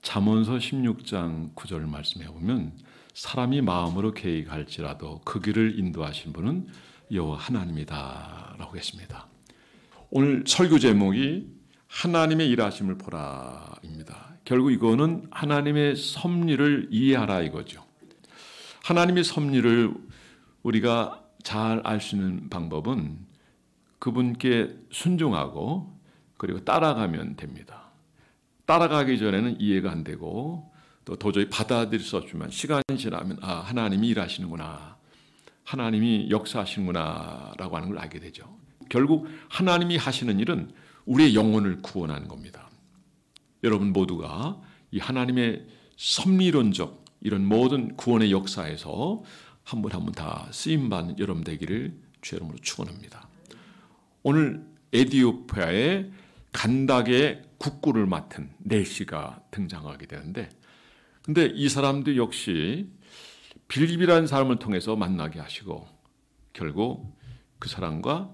잠언서 16장 9절 말씀해 보면 사람이 마음으로 계획할지라도 그 길을 인도하신 분은 여호와 하나님이다 라고 했습니다. 오늘 설교 제목이 하나님의 일하심을 보라입니다. 결국 이거는 하나님의 섭리를 이해하라 이거죠. 하나님의 섭리를 우리가 잘 알 수 있는 방법은 그분께 순종하고 그리고 따라가면 됩니다. 따라가기 전에는 이해가 안 되고 또 도저히 받아들일 수 없지만 시간이 지나면 하나님이 일하시는구나, 하나님이 역사하시는구나 라고 하는 걸 알게 되죠. 결국 하나님이 하시는 일은 우리의 영혼을 구원하는 겁니다. 여러분 모두가 이 하나님의 섭리론적 이런 모든 구원의 역사에서 한 분 한 분 다 쓰임받는 여러분 되기를 주의 이름으로 축원합니다. 오늘 에티오피아의 간다게 국구를 맡은 네시가 등장하게 되는데, 근데 이 사람도 역시 빌립이라는 사람을 통해서 만나게 하시고 결국 그 사람과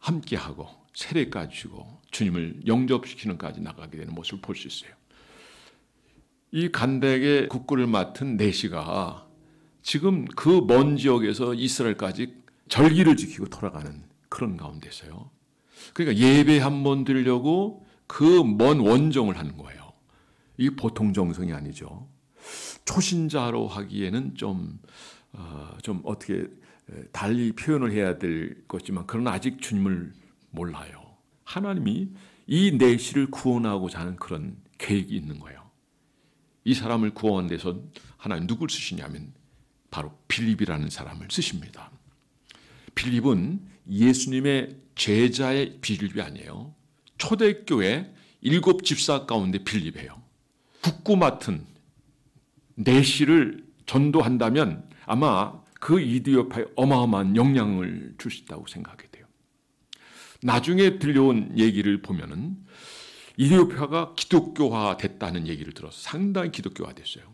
함께하고 세례까지 주고 주님을 영접시키는까지 나가게 되는 모습을 볼 수 있어요. 이 간다게 국구를 맡은 네시가 지금 그 먼 지역에서 이스라엘까지 절기를 지키고 돌아가는 그런 가운데 있어요. 그러니까 예배 한번 드리려고 그 먼 원정을 하는 거예요. 이게 보통 정성이 아니죠. 초신자로 하기에는 좀 어떻게 달리 표현을 해야 될 것이지만 그러나 아직 주님을 몰라요. 하나님이 이 내시를 구원하고자 하는 그런 계획이 있는 거예요. 이 사람을 구원하는 데서 하나님 누굴 쓰시냐면 바로 빌립이라는 사람을 쓰십니다. 빌립은 예수님의 제자의 빌립이 아니에요. 초대교회 7 집사 가운데 빌립이에요. 국구 맡은 내시를 전도한다면 아마 그 이디오피아에 어마어마한 영향을 줄 수 있다고 생각이 돼요. 나중에 들려온 얘기를 보면은 이디오피아가 기독교화 됐다는 얘기를 들어서 상당히 기독교화 됐어요.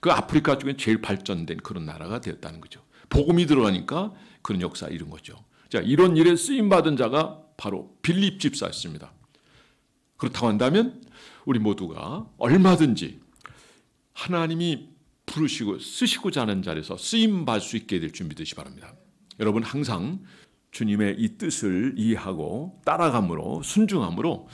그 아프리카 쪽에 제일 발전된 그런 나라가 되었다는 거죠. 복음이 들어가니까 그런 역사 이런 거죠. 자, 이런 일에 쓰임받은 자가 바로 빌립 집사였습니다. 그렇다고 한다면 우리 모두가 얼마든지 하나님이 부르시고 쓰시고자 하는 자리에서 쓰임받을 수 있게 될 준비 되시기 바랍니다. 여러분 항상 주님의 이 뜻을 이해하고 따라감으로 순종함으로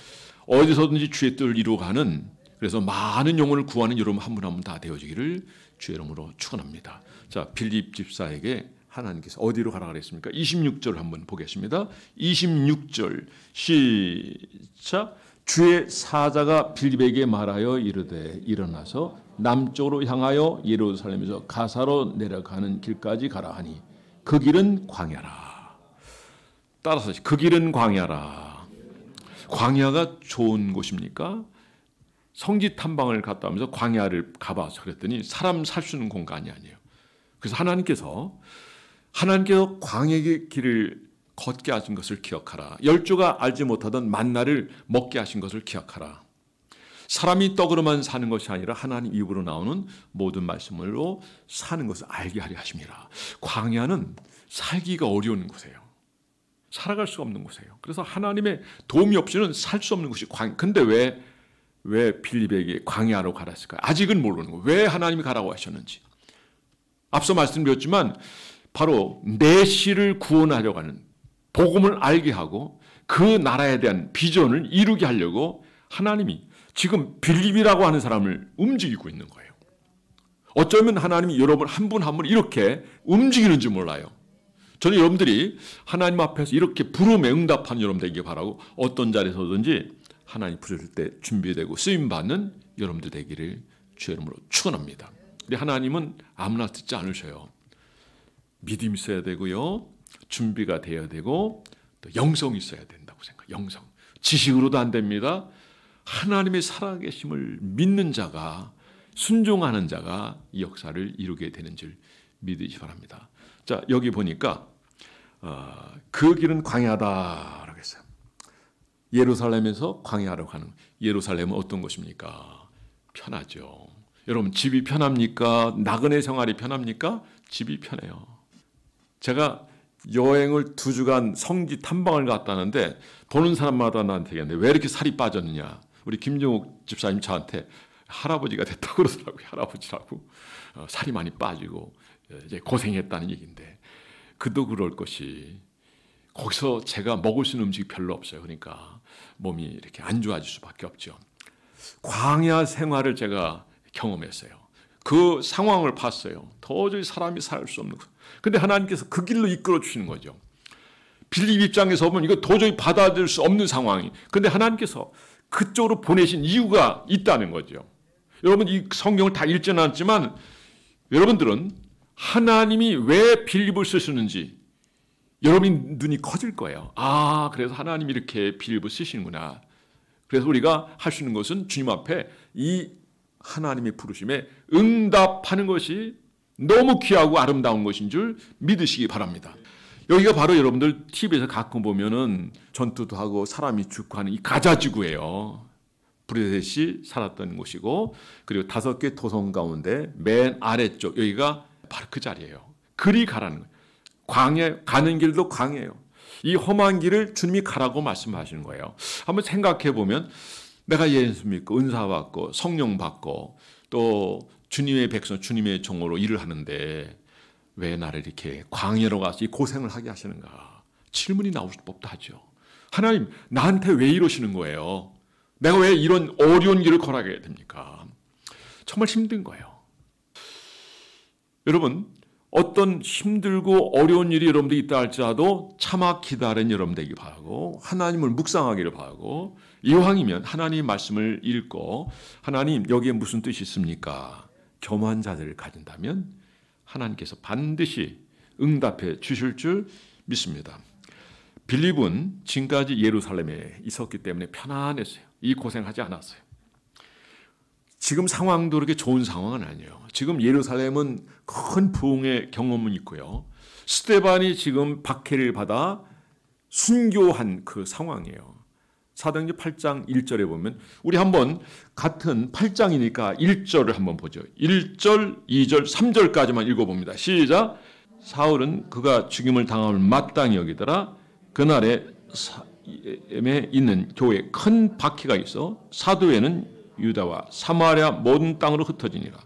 어디서든지 주의 뜻을 이루어가는, 그래서 많은 영혼을 구하는 여러분 한 분 한 분 다 되어지기를 주의 이름으로 축원합니다. 자, 빌립 집사에게 하나님께서 어디로 가라 그랬습니까? 26절 한번 보겠습니다. 26절 시작. 주의 사자가 빌립에게 말하여 이르되 일어나서 남쪽으로 향하여 예루살렘에서 가사로 내려가는 길까지 가라 하니 그 길은 광야라. 따라서 그 길은 광야라. 광야가 좋은 곳입니까? 성지 탐방을 갔다 오면서 광야를 가봐서 그랬더니 사람 살 수 있는 공간이 아니에요. 그래서 하나님께서 광야의 길을 걷게 하신 것을 기억하라. 열조가 알지 못하던 만나를 먹게 하신 것을 기억하라. 사람이 떡으로만 사는 것이 아니라 하나님 입으로 나오는 모든 말씀으로 사는 것을 알게 하려 하십니다. 광야는 살기가 어려운 곳이에요. 살아갈 수가 없는 곳이에요. 그래서 하나님의 도움이 없이는 살 수 없는 곳이 광야. 근데 왜 빌립에게 광야로 가라 했을까요? 아직은 모르는 거예요. 왜 하나님이 가라고 하셨는지. 앞서 말씀드렸지만 바로 내시를 구원하려고 하는, 복음을 알게 하고 그 나라에 대한 비전을 이루게 하려고 하나님이 지금 빌립이라고 하는 사람을 움직이고 있는 거예요. 어쩌면 하나님이 여러분 한 분 한 분 이렇게 움직이는지 몰라요. 저는 여러분들이 하나님 앞에서 이렇게 부름에 응답하는 여러분 되기를 바라고 어떤 자리에서든지 하나님 부르실 때 준비되고 쓰임받는 여러분들 되기를 주의 이름으로 축원합니다. 우리 하나님은 아무나 듣지 않으셔요. 믿음이 있어야 되고요. 준비가 되어야 되고 또 영성이 있어야 된다고 생각해요. 영성. 지식으로도 안 됩니다. 하나님의 살아계심을 믿는 자가, 순종하는 자가 이 역사를 이루게 되는 줄 믿으시기 바랍니다. 자, 여기 보니까 그 길은 광야다라고 했어요. 예루살렘에서 광야로 가는. 예루살렘은 어떤 곳입니까? 편하죠. 여러분 집이 편합니까? 나그네 생활이 편합니까? 집이 편해요. 제가 여행을 2주간 성지 탐방을 갔다는데 보는 사람마다 나한테 얘기하는데 왜 이렇게 살이 빠졌느냐. 우리 김정욱 집사님 저한테 할아버지가 됐다고 그러더라고요. 할아버지라고. 살이 많이 빠지고 이제 고생했다는 얘기인데, 그도 그럴 것이 거기서 제가 먹을 수 있는 음식이 별로 없어요. 그러니까 몸이 이렇게 안 좋아질 수밖에 없죠. 광야 생활을 제가 경험했어요. 그 상황을 봤어요. 도저히 사람이 살 수 없는 거. 근데 하나님께서 그 길로 이끌어 주시는 거죠. 빌립 입장에서 보면 이거 도저히 받아들일 수 없는 상황이. 근데 하나님께서 그쪽으로 보내신 이유가 있다는 거죠. 여러분, 이 성경을 다 읽지는 않지만 여러분들은 하나님이 왜 빌립을 쓰시는지 여러분 눈이 커질 거예요. 아, 그래서 하나님이 이렇게 빌립을 쓰시는구나. 그래서 우리가 할 수 있는 것은 주님 앞에 이 하나님의 부르심에 응답하는 것이 너무 귀하고 아름다운 것인 줄 믿으시기 바랍니다. 여기가 바로 여러분들 TV에서 가끔 보면은 전투도 하고 사람이 죽고 하는 이 가자지구예요. 브레셋이 살았던 곳이고, 그리고 5개 도성 가운데 맨 아래쪽 여기가 바로 그 자리예요. 그리 가라는 거예요. 광야, 가는 길도 광야예요. 이 험한 길을 주님이 가라고 말씀하시는 거예요. 한번 생각해 보면 내가 예수 믿고 은사 받고 성령 받고 또 주님의 백성, 주님의 종으로 일을 하는데 왜 나를 이렇게 광야로 가서 이 고생을 하게 하시는가? 질문이 나올 법도 하죠. 하나님, 나한테 왜 이러시는 거예요? 내가 왜 이런 어려운 길을 걸어가게 됩니까? 정말 힘든 거예요. 여러분, 어떤 힘들고 어려운 일이 여러분들이 있다 할지라도 참아 기다린 여러분 되기 바라고, 하나님을 묵상하기를 바라고, 이왕이면 하나님의 말씀을 읽고 하나님 여기에 무슨 뜻이 있습니까? 겸허한 자세를 가진다면 하나님께서 반드시 응답해 주실 줄 믿습니다. 빌립은 지금까지 예루살렘에 있었기 때문에 편안했어요. 이 고생하지 않았어요. 지금 상황도 그렇게 좋은 상황은 아니에요. 지금 예루살렘은 큰 부흥의 경험은 있고요. 스데반이 지금 박해를 받아 순교한 그 상황이에요. 사도행전 8장 1절에 보면, 우리 한번 같은 8장이니까 1절을 한번 보죠. 1절, 2절, 3절까지만 읽어봅니다. 시작. 사울은 그가 죽임을 당함을 마땅히 여기더라. 그날에 있는 교회에 큰 박해가 있어 사도회는 유다와 사마리아 모든 땅으로 흩어지니라.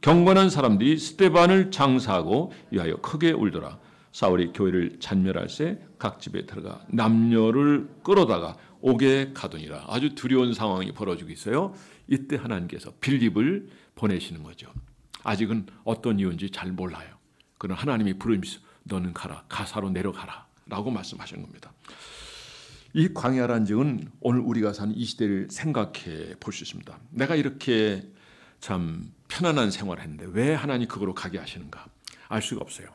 경건한 사람들이 스데반을 장사하고 위하여 크게 울더라. 사울이 교회를 잔멸할새 각 집에 들어가 남녀를 끌어다가 옥에 가두니라. 아주 두려운 상황이 벌어지고 있어요. 이때 하나님께서 빌립을 보내시는 거죠. 아직은 어떤 이유인지 잘 몰라요. 그러나 하나님이 부르면서 너는 가라, 가사로 내려가라 라고 말씀하시는 겁니다. 이 광야라는 적은 오늘 우리가 사는 이 시대를 생각해 볼 수 있습니다. 내가 이렇게 참 편안한 생활을 했는데 왜 하나님 그거로 가게 하시는가? 알 수가 없어요.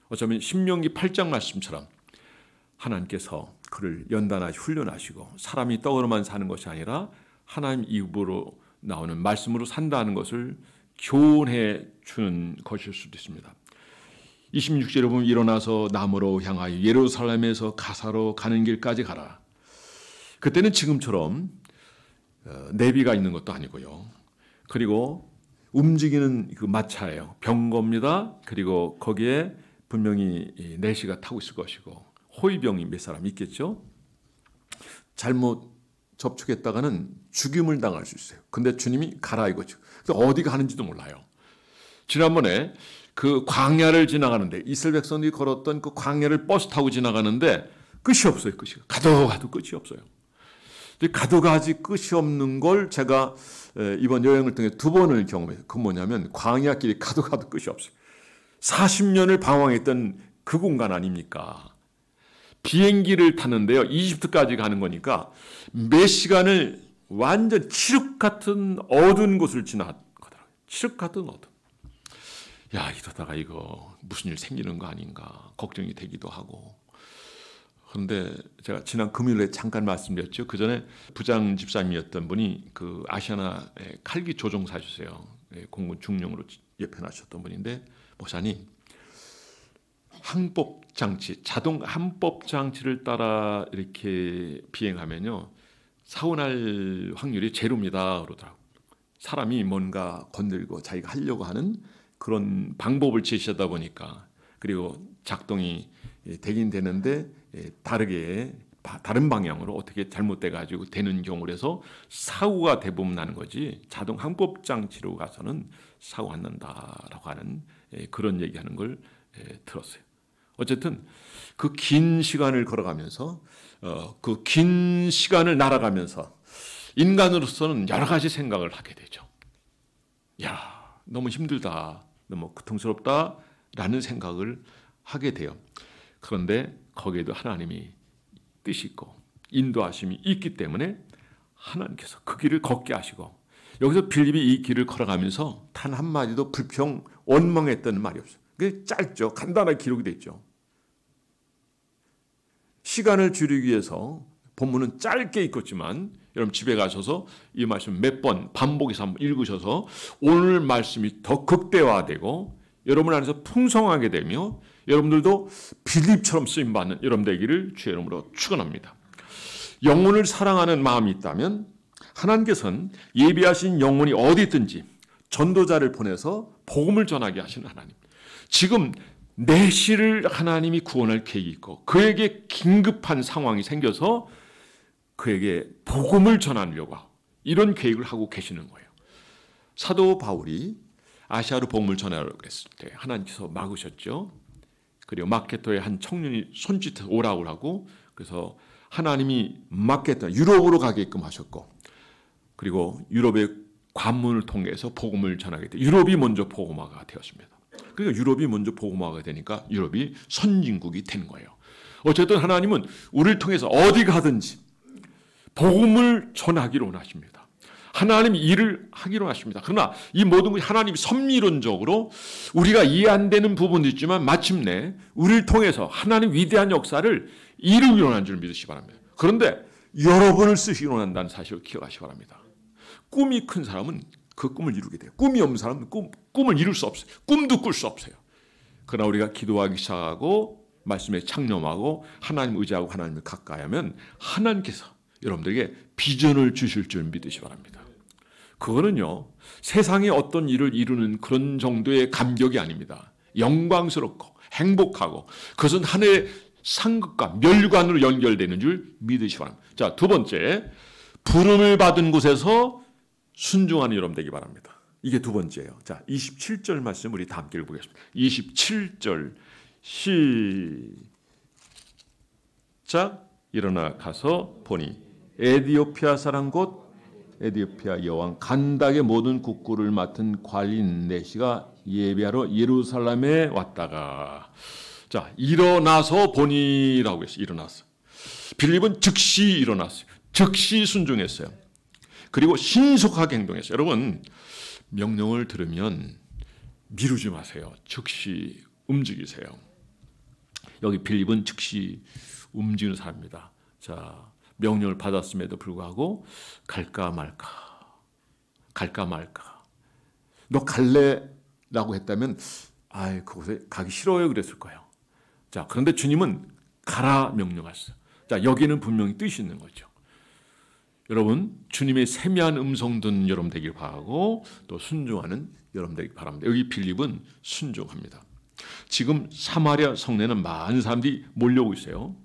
어쩌면 신명기 8장 말씀처럼 하나님께서 그를 연단하시고 훈련하시고 사람이 떡으로만 사는 것이 아니라 하나님 입으로 나오는 말씀으로 산다는 것을 교훈해 주는 것일 수도 있습니다. 26절에 보면 일어나서 남으로 향하여 예루살렘에서 가사로 가는 길까지 가라. 그때는 지금처럼 내비가 있는 것도 아니고요. 그리고 움직이는 그 마차예요. 병거입니다. 그리고 거기에 분명히 내시가 타고 있을 것이고 호위병이 몇 사람 있겠죠. 잘못 접촉했다가는 죽임을 당할 수 있어요. 근데 주님이 가라 이거죠. 어디 가는지도 몰라요. 지난번에 그 광야를 지나가는데 이스라엘 백성들이 걸었던 그 광야를 버스 타고 지나가는데 끝이 없어요. 끝이 가도 끝이 없어요. 가도 가지 끝이 없는 걸 제가 이번 여행을 통해 2번을 경험해요. 그건 뭐냐면 광야길이 가도 끝이 없어요. 40년을 방황했던 그 공간 아닙니까? 비행기를 탔는데요. 이집트까지 가는 거니까 몇 시간을 완전 칠흑 같은 어두운 곳을 지나가더라고요. 칠흑 같은 어둠. 야, 이러다가 이거 무슨 일 생기는 거 아닌가 걱정이 되기도 하고. 그런데 제가 지난 금요일에 잠깐 말씀드렸죠. 그 전에 부장 집사님이었던 분이 그 아시아나에 칼기 조종사셨어요. 공군 중령으로 옆에 나셨던 분인데, 목사님, 항법 장치, 자동 항법 장치를 따라 이렇게 비행하면요, 사고 날 확률이 제로입니다. 그러더라고요. 사람이 뭔가 건들고 자기가 하려고 하는 그런 방법을 제시하다 보니까, 그리고 작동이 되긴 되는데 다르게 다른 방향으로 어떻게 잘못돼 가지고 되는 경우를 해서 사고가 대부분 나는 거지, 자동 항법 장치로 가서는 사고 안 난다라고 하는 그런 얘기하는 걸 들었어요. 어쨌든 그 긴 시간을 걸어가면서 그 긴 시간을 날아가면서 인간으로서는 여러 가지 생각을 하게 되죠. 야, 너무 힘들다, 너무 고통스럽다라는 생각을 하게 돼요. 그런데 거기에도 하나님이 뜻이 있고 인도하심이 있기 때문에 하나님께서 그 길을 걷게 하시고, 여기서 빌립이 이 길을 걸어가면서 단 한마디도 불평, 원망했다는 말이 없어요. 그게 짧죠. 간단하게 기록이 됐죠. 시간을 줄이기 위해서 본문은 짧게 읽었지만 여러분 집에 가셔서 이 말씀 몇 번 반복해서 한번 읽으셔서 오늘 말씀이 더 극대화되고 여러분 안에서 풍성하게 되며 여러분들도 빌립처럼 쓰임받는 여러분 되기를 주의 이름으로 축원합니다. 영혼을 사랑하는 마음이 있다면 하나님께서는 예비하신 영혼이 어디 있든지 전도자를 보내서 복음을 전하게 하시는 하나님. 지금 내시를 하나님이 구원할 계획이 있고 그에게 긴급한 상황이 생겨서 그에게 복음을 전하려고 이런 계획을 하고 계시는 거예요. 사도 바울이 아시아로 복음을 전하려고 했을 때 하나님께서 막으셨죠. 그리고 마케도의 한 청년이 손짓해서 오라고 하고, 그래서 하나님이 마케도 유럽으로 가게끔 하셨고, 그리고 유럽의 관문을 통해서 복음을 전하게 돼 유럽이 먼저 복음화가 되었습니다. 그러니까 유럽이 먼저 복음화가 되니까 유럽이 선진국이 된 거예요. 어쨌든 하나님은 우리를 통해서 어디 가든지 복음을 전하기로 원하십니다. 하나님이 일을 하기로 하십니다. 그러나 이 모든 것이 하나님이 섭리론적으로 우리가 이해 안 되는 부분도 있지만 마침내 우리를 통해서 하나님 위대한 역사를 이루기로 원하는 줄 믿으시기 바랍니다. 그런데 여러분을 쓰시기로 원한다는 사실을 기억하시기 바랍니다. 꿈이 큰 사람은 그 꿈을 이루게 돼요. 꿈이 없는 사람은 꿈을 이룰 수 없어요. 꿈도 꿀 수 없어요. 그러나 우리가 기도하기 시작하고 말씀에 창념하고 하나님 의지하고 하나님을 가까이 하면 하나님께서 여러분들에게 비전을 주실 줄 믿으시기 바랍니다. 그거는요, 세상에 어떤 일을 이루는 그런 정도의 감격이 아닙니다. 영광스럽고 행복하고 그것은 하늘의 상급과 멸관으로 연결되는 줄 믿으시기 바랍니다. 자, 두 번째, 부름을 받은 곳에서 순종하는 여러분 되기 바랍니다. 이게 두 번째예요. 자, 27절 말씀 우리 다 함께 읽어보겠습니다. 27절 시작. 일어나 가서 보니 에디오피아 사람 곧 에디오피아 여왕 간닥의 모든 국구를 맡은 관리인 내시가 예배하러 예루살렘에 왔다가, 자, 일어나서 보니라고 했어요. 일어났어. 빌립은 즉시 일어났어요. 즉시 순종했어요. 그리고 신속하게 행동했어요. 여러분, 명령을 들으면 미루지 마세요. 즉시 움직이세요. 여기 빌립은 즉시 움직이는 사람입니다. 자, 명령을 받았음에도 불구하고 갈까 말까. 너 갈래라고 했다면 그곳에 가기 싫어요 그랬을 거예요. 자, 그런데 주님은 가라 명령하셨어요. 자, 여기는 분명히 뜻이 있는 거죠. 여러분, 주님의 세미한 음성 듣는 여러분 되길 바라고 또 순종하는 여러분 되길 바랍니다. 여기 빌립은 순종합니다. 지금 사마리아 성내는 많은 사람들이 몰려오고 있어요.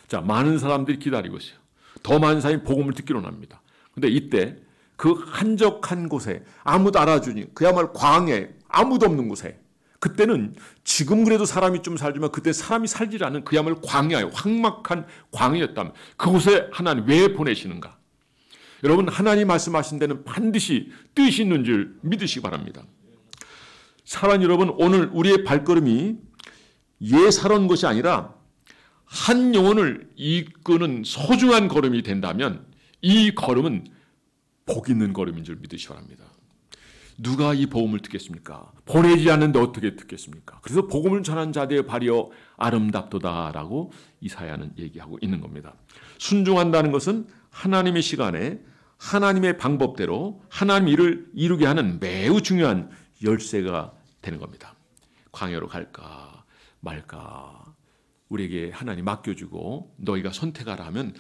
자, 많은 사람들이 기다리고 있어요. 더 많은 사람이 복음을 듣기로 합니다. 그런데 이때 그 한적한 곳에 아무도 알아주니 그야말로 광야에 아무도 없는 곳에, 그때는 지금 그래도 사람이 좀 살지만 그때 사람이 살지 않은 그야말로 광야에 황막한 광야였다면 그곳에 하나님 왜 보내시는가? 여러분, 하나님 말씀하신 데는 반드시 뜻이 있는 줄 믿으시기 바랍니다. 사랑 여러분, 오늘 우리의 발걸음이 예사로운 것이 아니라 한 영혼을 이끄는 소중한 걸음이 된다면 이 걸음은 복 있는 걸음인 줄 믿으시기 바랍니다. 누가 이 복음을 듣겠습니까? 보내지 않는데 어떻게 듣겠습니까? 그래서 복음을 전한 자들의 발이여 아름답도다라고 이사야는 얘기하고 있는 겁니다. 순종한다는 것은 하나님의 시간에 하나님의 방법대로 하나님 일을 이루게 하는 매우 중요한 열쇠가 되는 겁니다. 광야로 갈까 말까 우리에게 하나님 맡겨주고 너희가 선택하라 하면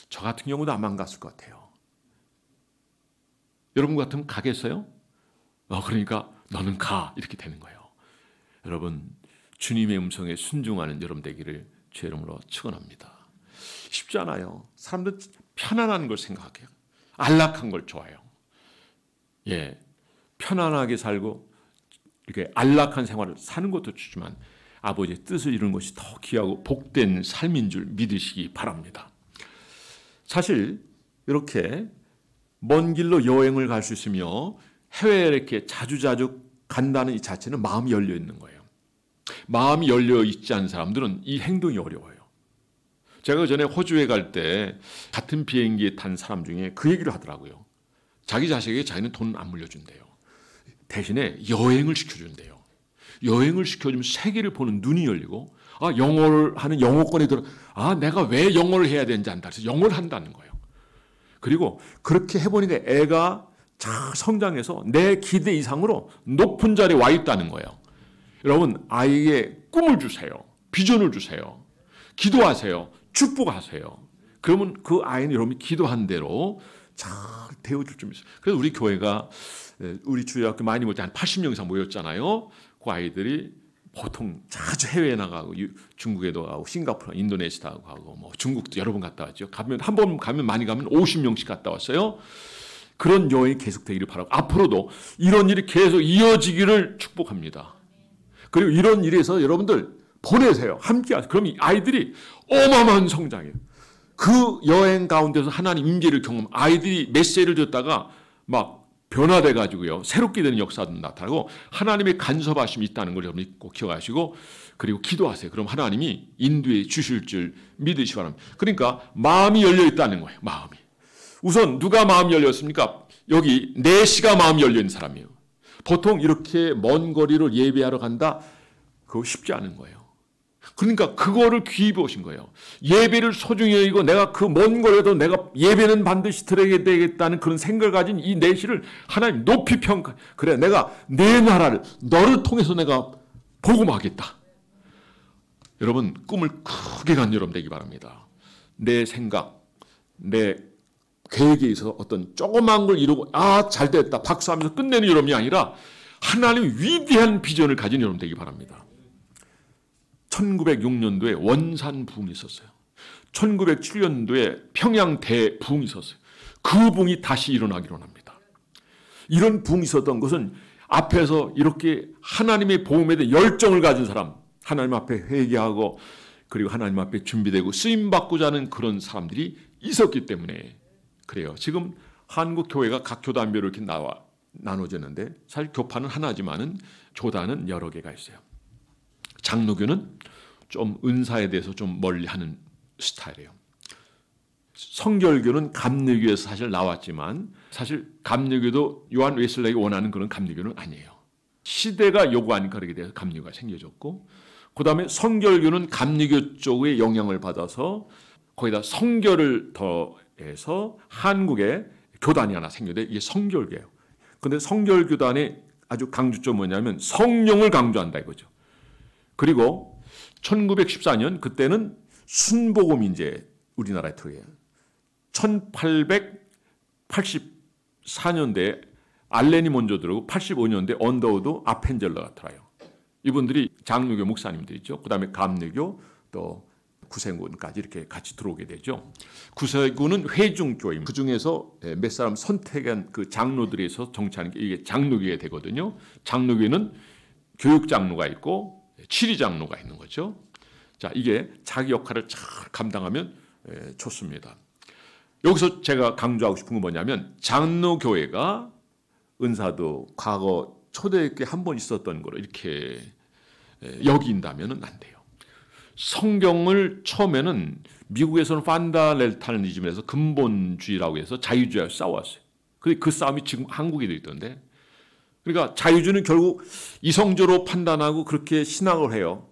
저 같은 경우도 안 갔을 것 같아요. 여러분 같으면 가겠어요? 그러니까 너는 가 이렇게 되는 거예요. 여러분, 주님의 음성에 순종하는 여러분 되기를 주의 이름으로 축원합니다. 쉽지 않아요. 사람들은 편안한 걸 생각해요. 안락한 걸 좋아해요. 예, 편안하게 살고 이렇게 안락한 생활을 사는 것도 좋지만 아버지의 뜻을 이루는 것이 더 귀하고 복된 삶인 줄 믿으시기 바랍니다. 사실 이렇게 먼 길로 여행을 갈 수 있으며 해외에 이렇게 자주자주 간다는 이 자체는 마음이 열려 있는 거예요. 마음이 열려 있지 않은 사람들은 이 행동이 어려워요. 제가 전에 호주에 갈 때 같은 비행기에 탄 사람 중에 그 얘기를 하더라고요. 자기 자식에게 자기는 돈 안 물려준대요. 대신에 여행을 시켜준대요. 여행을 시켜주면 세계를 보는 눈이 열리고 영어를 하는 영어권에 들어 내가 왜 영어를 해야 되는지 안다. 그래서 영어를 한다는 거예요. 그리고 그렇게 해보니까 애가 잘 성장해서 내 기대 이상으로 높은 자리에 와 있다는 거예요. 여러분 아이에게 꿈을 주세요. 비전을 주세요. 기도하세요. 축복하세요. 그러면 그 아이는 여러분이 기도한 대로 잘 되어줄 줄 믿어요. 그래서 우리 교회가 우리 주일학교 많이 모일 때 한 80명 이상 모였잖아요. 그 아이들이 보통 자주 해외에 나가고 중국에도 가고 싱가포르, 인도네시아도 가고 뭐 중국도 여러 번 갔다 왔죠. 한 번 가면 많이 가면 50명씩 갔다 왔어요. 그런 여행이 계속되기를 바라고 앞으로도 이런 일이 계속 이어지기를 축복합니다. 그리고 이런 일에서 여러분들 보내세요. 함께 하세요. 그럼 이 아이들이 어마어마한 성장이에요. 그 여행 가운데서 하나님 임재를 경험, 아이들이 메시지를 듣다가 막 변화돼 가지고요. 새롭게 되는 역사도 나타나고 하나님의 간섭하심이 있다는 걸 여러분이 꼭 기억하시고 그리고 기도하세요. 그럼 하나님이 인도해 주실 줄 믿으시기 바랍니다. 그러니까 마음이 열려 있다는 거예요. 마음이. 우선 누가 마음이 열렸습니까? 여기 내시가 마음이 열려 있는 사람이에요. 보통 이렇게 먼 거리를 예배하러 간다? 그거 쉽지 않은 거예요. 그러니까 그거를 귀입해 오신 거예요. 예배를 소중히 여기고 내가 그 먼 거리라도 내가 예배는 반드시 드려야 되겠다는 그런 생각을 가진 이 내시를 하나님 높이 평가. 그래 내가 내 나라를 너를 통해서 내가 복음하겠다. 여러분 꿈을 크게 간 여러분 되기 바랍니다. 내 생각, 내 계획에 있어서 어떤 조그만 걸 이루고 잘됐다 박수하면서 끝내는 여러분이 아니라 하나님의 위대한 비전을 가진 여러분 되기 바랍니다. 1906년도에 원산 부흥이 있었어요. 1907년도에 평양 대부흥이 있었어요. 그 부흥이 다시 일어나기로 합니다. 이런 부흥이 있었던 것은 앞에서 이렇게 하나님의 복음에 대한 열정을 가진 사람, 하나님 앞에 회개하고 그리고 하나님 앞에 준비되고 쓰임받고자 하는 그런 사람들이 있었기 때문에 그래요. 지금 한국 교회가 각 교단별로 이렇게 나눠졌는데 사실 교파는 하나지만은 교단은 여러 개가 있어요. 장로교는 좀 은사에 대해서 좀 멀리하는 스타일이에요. 성결교는 감리교에서 사실 나왔지만 사실 감리교도 요한 웨슬레이가 원하는 그런 감리교는 아니에요. 시대가 요구하니까 그렇게 돼서 감리교가 생겨졌고 그 다음에 성결교는 감리교 쪽의 영향을 받아서 거기다 성결을 더해서 한국에 교단이 하나 생겨데 이게 성결교예요. 그런데 성결교단의 아주 강조점 뭐냐면 성령을 강조한다 이거죠. 그리고 1914년 그때는 순복음이 이제 우리나라에 들어요. 1884년대에 알렌이 먼저 들어오고 85년대 언더우드 아펜젤러가 들어요. 이분들이 장로교 목사님들이죠. 그 다음에 감리교 또 구세군까지 이렇게 같이 들어오게 되죠. 구세군은 회중교임. 그 중에서 몇 사람 선택한 그 장로들에서 정치하는 게 이게 장로교가 되거든요. 장로교는 교육장로가 있고 치리장로가 있는 거죠. 자, 이게 자기 역할을 잘 감당하면 좋습니다. 여기서 제가 강조하고 싶은 건 뭐냐면 장로교회가 은사도 과거 초대교회 한 번 있었던 거로 이렇게 여긴다면 안 돼요. 성경을 처음에는 미국에서는 판다렐타니즘에서 근본주의라고 해서 자유주의와 싸웠어요. 근데 그 싸움이 지금 한국에도 있던데. 그러니까 자유주의는 결국 이성적으로 판단하고 그렇게 신앙을 해요.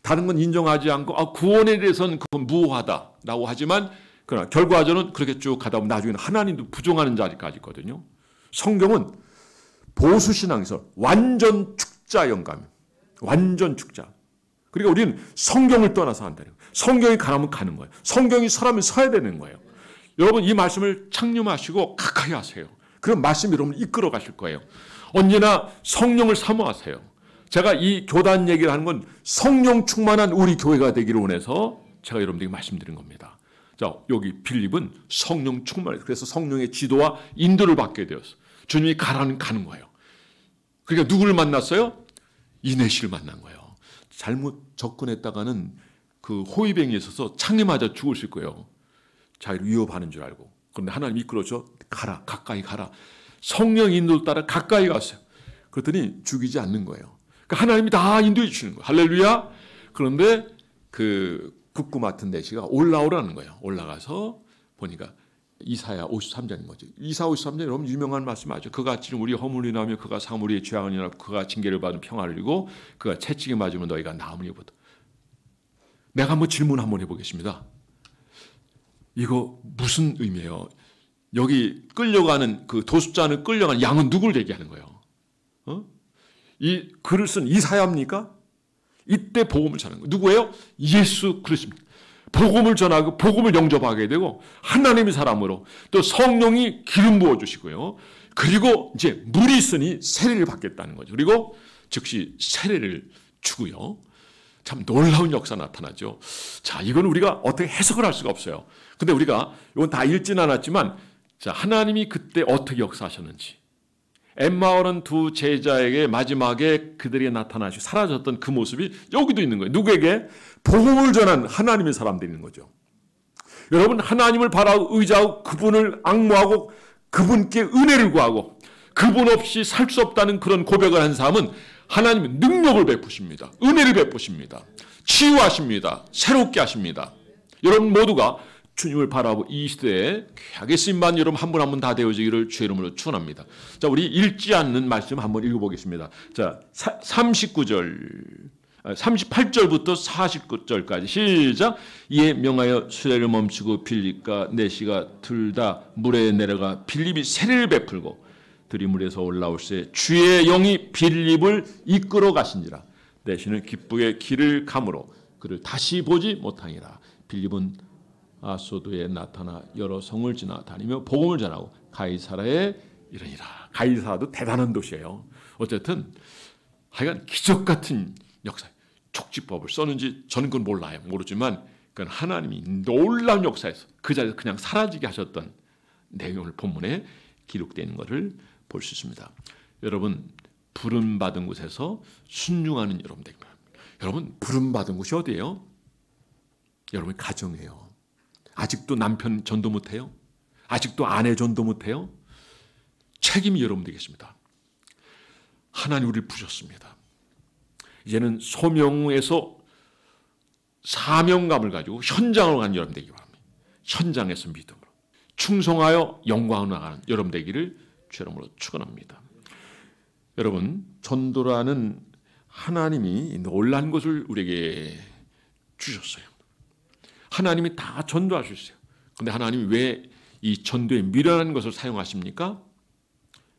다른 건 인정하지 않고 구원에 대해서는 그건 무효하다라고 하지만 그러나 결과적으로는 그렇게 쭉 가다 보면 나중에는 하나님도 부정하는 자리까지 있거든요. 성경은 보수신앙에서 완전 축자 영감이에요. 완전 축자. 그러니까 우리는 성경을 떠나서 한다는 거예요. 성경이 가라면 가는 거예요. 성경이 서라면 서야 되는 거예요. 여러분 이 말씀을 창념하시고 가까이 하세요. 그럼 말씀이 여러분을 이끌어 가실 거예요. 언제나 성령을 사모하세요. 제가 이 교단 얘기를 하는 건 성령 충만한 우리 교회가 되기를 원해서 제가 여러분들에게 말씀드린 겁니다. 자, 여기 빌립은 성령 충만해요. 그래서 성령의 지도와 인도를 받게 되었어. 주님이 가는 거예요. 그러니까 누구를 만났어요? 이내시를 만난 거예요. 잘못 접근했다가는 그 호위병이 있어서 창에 맞아 죽을 거예요. 자기를 위협하는 줄 알고. 그런데 하나님 이끌어줘. 가라. 가까이 가라. 성령 인도를 따라 가까이 갔어요. 그랬더니 죽이지 않는 거예요. 그러니까 하나님이 다 인도해 주시는 거예요. 할렐루야. 그런데 그 국구 맡은 내시가 올라오라는 거예요. 올라가서 보니까 이사야 53장인 거죠. 이사야 53장 여러분 유명한 말씀 아죠. 그가 찌른 우리 허물이 나며 그가 상 우리의 죄악을 인하여 그가 징계를 받은 평화를 이루고 그가 채찍에 맞으면 너희가 나음을 입었다. 내가 한번 질문 한번 해보겠습니다. 이거 무슨 의미예요? 여기 끌려가는 그 도숫자는 끌려가는 양은 누구를 얘기하는 거예요? 이 글을 쓴 이사야입니까? 이때 복음을 전하는 거예요. 누구예요? 예수 그리스도입니다. 복음을 전하고 복음을 영접하게 되고 하나님의 사람으로 또 성령이 기름 부어주시고요. 그리고 이제 물이 있으니 세례를 받겠다는 거죠. 그리고 즉시 세례를 주고요. 참 놀라운 역사 나타나죠. 자, 이건 우리가 어떻게 해석을 할 수가 없어요. 근데 우리가 이건 다 읽지는 않았지만 자, 하나님이 그때 어떻게 역사하셨는지 엠마오는 두 제자에게 마지막에 그들이 나타나시고 사라졌던 그 모습이 여기도 있는 거예요. 누구에게? 복음을 전한 하나님의 사람들이 있는 거죠. 여러분 하나님을 바라고 의지하고 그분을 앙모하고 그분께 은혜를 구하고 그분 없이 살 수 없다는 그런 고백을 한 사람은 하나님은 능력을 베푸십니다. 은혜를 베푸십니다. 치유하십니다. 새롭게 하십니다. 여러분 모두가 주님을 바라보고 이 시대에 귀하게 쓰임받는 여러분 한 분 한 분 다 되어지기를 주의 이름으로 축원합니다. 자, 우리 읽지 않는 말씀 한번 읽어보겠습니다. 자, 38절부터 49절까지 시작. 이에 명하여 수레를 멈추고 빌립과 내시가 둘 다 물에 내려가 빌립이 세례를 베풀고 들이물에서 올라올새 주의 영이 빌립을 이끌어 가신지라. 내시는 기쁘게 길을 가므로 그를 다시 보지 못하니라. 빌립은 아소도에 나타나 여러 성을 지나 다니며 복음을 전하고 가이사라에 이르니라. 가이사라도 대단한 도시예요. 어쨌든 하여간 기적 같은 역사, 촉지법을 썼는지 저는 그건 몰라요. 모르지만 그건 하나님이 놀라운 역사에서 그 자리에서 그냥 사라지게 하셨던 내용을 본문에 기록되어 있는 것을 볼 수 있습니다. 여러분 부름받은 곳에서 순종하는 여러분 되기 바랍니다. 여러분 부름받은 곳이 어디예요? 여러분 가정이에요. 아직도 남편 전도 못해요? 아직도 아내 전도 못해요? 책임이 여러분 되겠습니다. 하나님 우리를 부르셨습니다. 이제는 소명에서 사명감을 가지고 현장으로 가는 여러분 되기 바랍니다. 현장에서 믿음으로 충성하여 영광으로 나가는 여러분 되기를 주의 이름으로 축원합니다. 여러분 전도라는 하나님이 놀란 것을 우리에게 주셨어요. 하나님이 다 전도할 수 있어요. 그런데 하나님이 왜 이 전도에 미련한 것을 사용하십니까?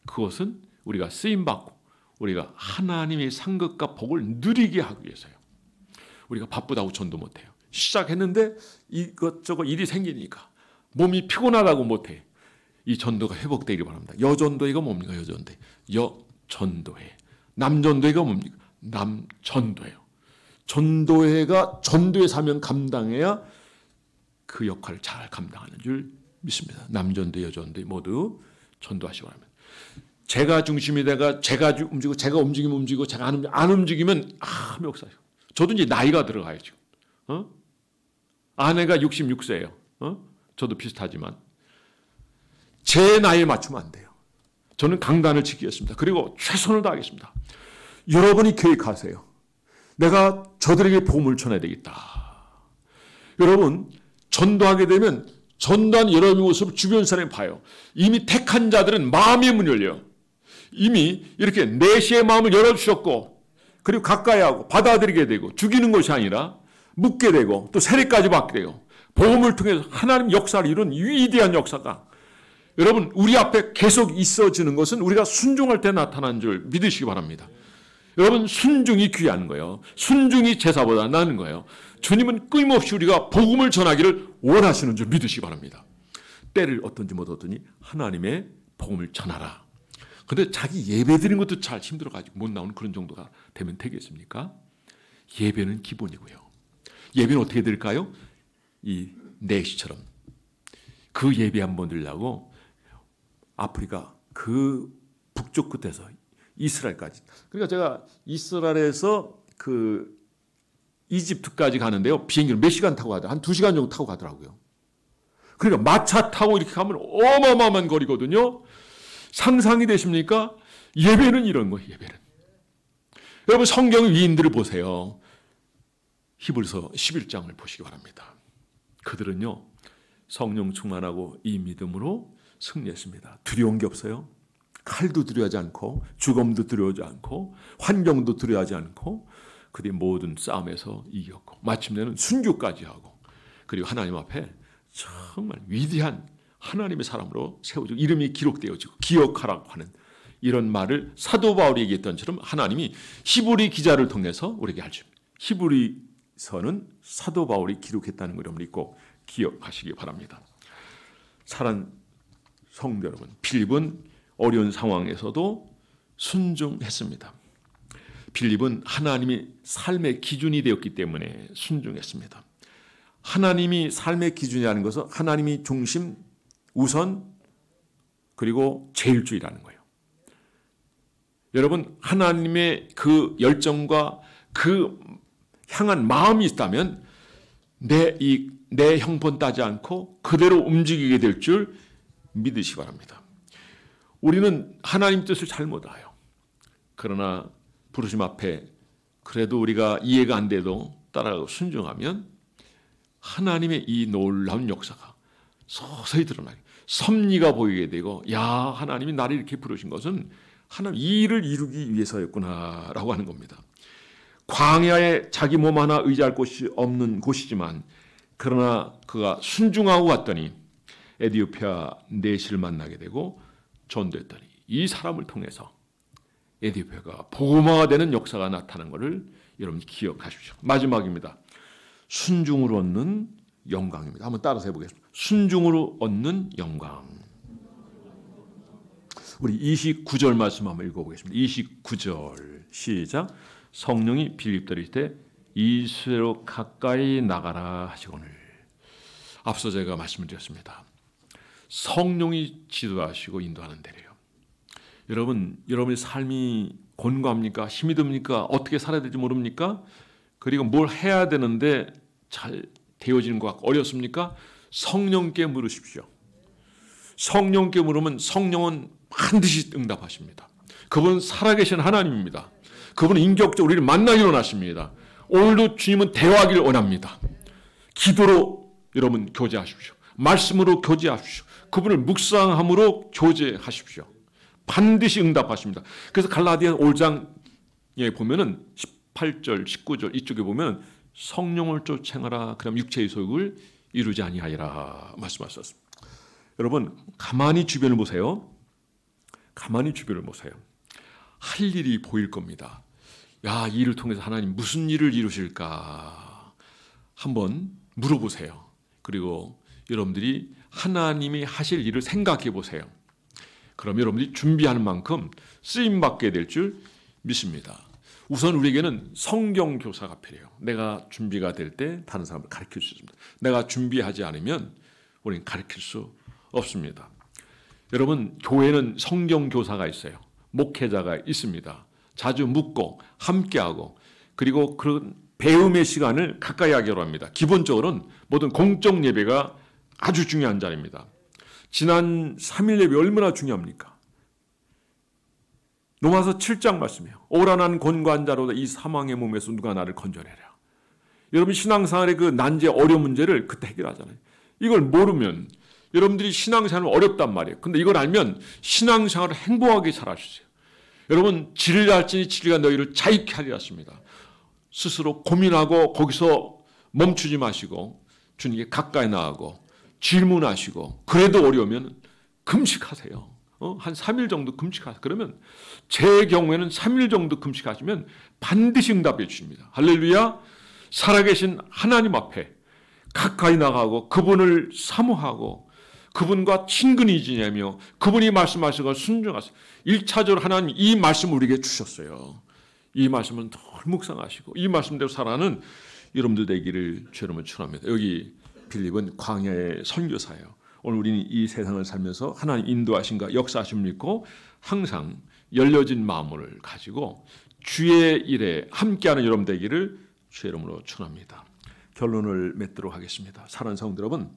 그것은 우리가 쓰임받고 우리가 하나님의 상급과 복을 누리게 하기 위해서요. 우리가 바쁘다고 전도 못해요. 시작했는데 이것저것 일이 생기니까 몸이 피곤하다고 못해. 이 전도가 회복되기를 바랍니다. 여전도회가 뭡니까? 여전도회. 여전도회. 남전도회가 뭡니까? 남전도회요. 전도회가 전도의 사명 감당해야 그 역할을 잘 감당하는 줄 믿습니다. 남전도 여전도 모두 전도하시기 바랍니다. 제가 중심이 돼가 제가 움직이고 제가 움직이면 움직이고 제가 안 움직이면 멱살이요. 저도 이제 나이가 들어가야죠. 아내가 66세예요. 저도 비슷하지만 제 나이에 맞추면 안 돼요. 저는 강단을 지키겠습니다. 그리고 최선을 다하겠습니다. 여러분이 계획하세요. 내가 저들에게 복음을 전해야 되겠다. 여러분 전도하게 되면 전도한 여러분의 모습을 주변 사람이 봐요. 이미 택한 자들은 마음의 문이 열려요. 이미 이렇게 내시의 마음을 열어주셨고 그리고 가까이 하고 받아들이게 되고 죽이는 것이 아니라 묻게 되고 또 세례까지 받게 되고 복음을 통해서 하나님 역사를 이룬 위대한 역사가 여러분 우리 앞에 계속 있어지는 것은 우리가 순종할 때 나타난 줄 믿으시기 바랍니다. 여러분 순종이 귀한 거예요. 순종이 제사보다 나은 거예요. 주님은 끊임없이 우리가 복음을 전하기를 원하시는 줄 믿으시기 바랍니다. 때를 어떤지 못 얻더니 하나님의 복음을 전하라. 그런데 자기 예배 드리는 것도 잘 힘들어가지고 못 나오는 그런 정도가 되면 되겠습니까? 예배는 기본이고요. 예배는 어떻게 드릴까요? 이 내시처럼 그 예배 한번 드리려고 아프리카 그 북쪽 끝에서 이스라엘까지. 그러니까 제가 이스라엘에서 그 이집트까지 가는데요. 비행기를 몇 시간 타고 가더라고요. 한 2시간 정도 타고 가더라고요. 그러니까 마차 타고 이렇게 가면 어마어마한 거리거든요. 상상이 되십니까? 예배는 이런 거예요. 예배는. 여러분 성경 위인들을 보세요. 히브리서 11장을 보시기 바랍니다. 그들은요. 성령 충만하고 이 믿음으로 승리했습니다. 두려운 게 없어요. 칼도 두려워하지 않고 죽음도 두려워하지 않고 환경도 두려워하지 않고 그들이 모든 싸움에서 이겼고 마침내는 순교까지 하고 그리고 하나님 앞에 정말 위대한 하나님의 사람으로 세워지고 이름이 기록되어지고 기억하라고 하는 이런 말을 사도 바울이 얘기했던 것처럼 하나님이 히브리 기자를 통해서 우리에게 알려줍니다. 히브리서는 사도 바울이 기록했다는 걸 여러분이 꼭 기억하시기 바랍니다. 사랑하는 성도 여러분, 빌립은 어려운 상황에서도 순종했습니다. 빌립은 하나님이 삶의 기준이 되었기 때문에 순종했습니다. 하나님이 삶의 기준이라는 것은 하나님이 중심, 우선, 그리고 제일주의라는 거예요. 여러분 하나님의 그 열정과 그 향한 마음이 있다면 내 형편 따지 않고 그대로 움직이게 될 줄 믿으시기 바랍니다. 우리는 하나님 뜻을 잘못 알아요. 그러나 부르심 앞에 그래도 우리가 이해가 안 돼도 따라가고 순종하면 하나님의 이 놀라운 역사가 서서히 드러나게 섭리가 보이게 되고 야 하나님이 나를 이렇게 부르신 것은 하나님 이 일을 이루기 위해서였구나라고 하는 겁니다. 광야에 자기 몸 하나 의지할 곳이 없는 곳이지만 그러나 그가 순종하고 갔더니 에디오피아 내시를 만나게 되고 전도했더니 이 사람을 통해서 에디오피아가 복음화가 되는 역사가 나타난 것을 여러분 기억하십시오. 마지막입니다. 순종으로 얻는 영광입니다. 한번 따라서 해보겠습니다. 순종으로 얻는 영광. 우리 29절 말씀 한번 읽어보겠습니다. 29절 시작. 성령이 빌립들일 때 이스라엘로 가까이 나가라 하시거늘. 앞서 제가 말씀을 드렸습니다. 성령이 지도하시고 인도하는 데래요. 여러분의 삶이 곤고합니까? 힘이 듭니까? 어떻게 살아야 될지 모릅니까? 그리고 뭘 해야 되는데 잘 되어지는 것 같고 어렵습니까? 성령께 물으십시오. 성령께 물으면 성령은 반드시 응답하십니다. 그분은 살아계신 하나님입니다. 그분은 인격적으로 우리를 만나기로 하십니다. 오늘도 주님은 대화하기를 원합니다. 기도로 여러분 교제하십시오. 말씀으로 교제하십시오. 그분을 묵상함으로 교제하십시오. 반드시 응답하십니다. 그래서 갈라디아 5장에 보면은 18절, 19절 이쪽에 보면 성령을 쫓아라. 그럼 육체의 소욕을 이루지 아니하리라 말씀하셨습니다. 여러분 가만히 주변을 보세요. 가만히 주변을 보세요. 할 일이 보일 겁니다. 야, 이 일을 통해서 하나님 무슨 일을 이루실까? 한번 물어보세요. 그리고 여러분들이 하나님이 하실 일을 생각해 보세요. 그럼 여러분들이 준비하는 만큼 쓰임받게 될 줄 믿습니다. 우선 우리에게는 성경 교사가 필요해요. 내가 준비가 될 때 다른 사람을 가르칠 수 있습니다. 내가 준비하지 않으면 우리는 가르칠 수 없습니다. 여러분 교회는 성경 교사가 있어요. 목회자가 있습니다. 자주 묻고 함께하고 그리고 그런 배움의 시간을 가까이 하기로 합니다. 기본적으로는 모든 공적 예배가 아주 중요한 자리입니다. 지난 3일 예배 얼마나 중요합니까? 로마서 7장 말씀이에요. 오라난 곤고한 자로다 이 사망의 몸에서 누가 나를 건져내랴. 여러분 신앙생활의 그 난제 어려운 문제를 그때 해결하잖아요. 이걸 모르면 여러분들이 신앙생활은 어렵단 말이에요. 근데 이걸 알면 신앙생활을 행복하게 잘 할 수 있어요. 여러분 진리할지니 진리가 너희를 자유케 하리라 했습니다. 스스로 고민하고 거기서 멈추지 마시고 주님께 가까이 나가고 질문하시고 그래도 어려우면 금식하세요. 한 3일 정도 금식하세요. 그러면 제 경우에는 3일 정도 금식하시면 반드시 응답해 주십니다. 할렐루야. 살아계신 하나님 앞에 가까이 나가고 그분을 사모하고 그분과 친근히 지내며 그분이 말씀하신 걸 순종하세요. 1차적으로 하나님 이 말씀을 우리에게 주셨어요. 이 말씀은 늘 묵상하시고 이 말씀대로 살아가는 여러분들 되기를 주님을 축원합니다. 여기 빌립은 광야의 선교사예요. 오늘 우리는 이 세상을 살면서 하나님 인도하신가 역사하심을 믿고 항상 열려진 마음을 가지고 주의 일에 함께하는 여러분 되기를 주의 이름으로 축원합니다. 결론을 맺도록 하겠습니다. 사랑하는 성도 여러분,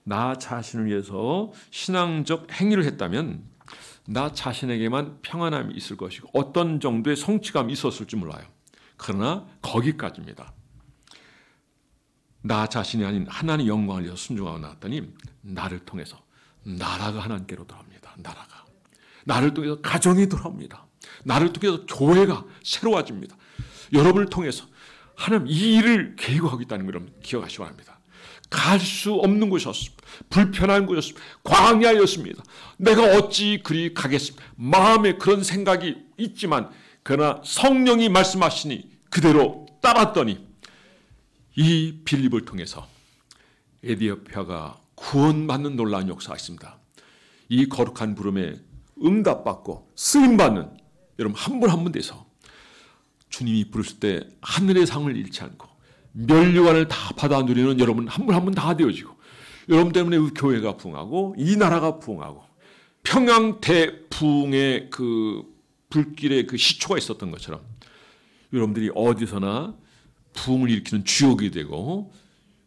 나 자신을 위해서 신앙적 행위를 했다면 나 자신에게만 평안함이 있을 것이고 어떤 정도의 성취감이 있었을지 몰라요. 그러나 거기까지입니다. 나 자신이 아닌 하나님의 영광을 위해서 순종하고 나왔더니 나를 통해서 나라가 하나님께로 돌아옵니다. 나를 통해서 가정이 돌아옵니다. 나를 통해서 교회가 새로워집니다. 여러분을 통해서 하나님 이 일을 계획하고 있다는 걸 여러분 기억하시기 바랍니다. 갈 수 없는 곳이었습니다. 불편한 곳이었습니다. 광야였습니다. 내가 어찌 그리 가겠습니까? 마음에 그런 생각이 있지만 그러나 성령이 말씀하시니 그대로 따랐더니 이 빌립을 통해서 에디오피아가 구원받는 놀라운 역사가 있습니다. 이 거룩한 부름에 응답받고 쓰임받는 여러분 한 분 한 분 돼서 주님이 부르실 때 하늘의 상을 잃지 않고 면류관을 다 받아 누리는 여러분 한 분 한 분 다 되어지고 여러분 때문에 이 교회가 부흥하고 이 나라가 부흥하고 평양 대부흥의 그 불길의 그 시초가 있었던 것처럼 여러분들이 어디서나 부흥을 일으키는 주역이 되고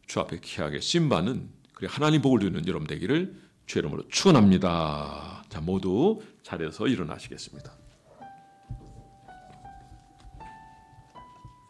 주 앞에 귀하게 쓰임받는 하나님 복을 누리는 여러분 되기를 주의 이름으로 축원합니다. 자, 모두 자리에서 일어나시겠습니다.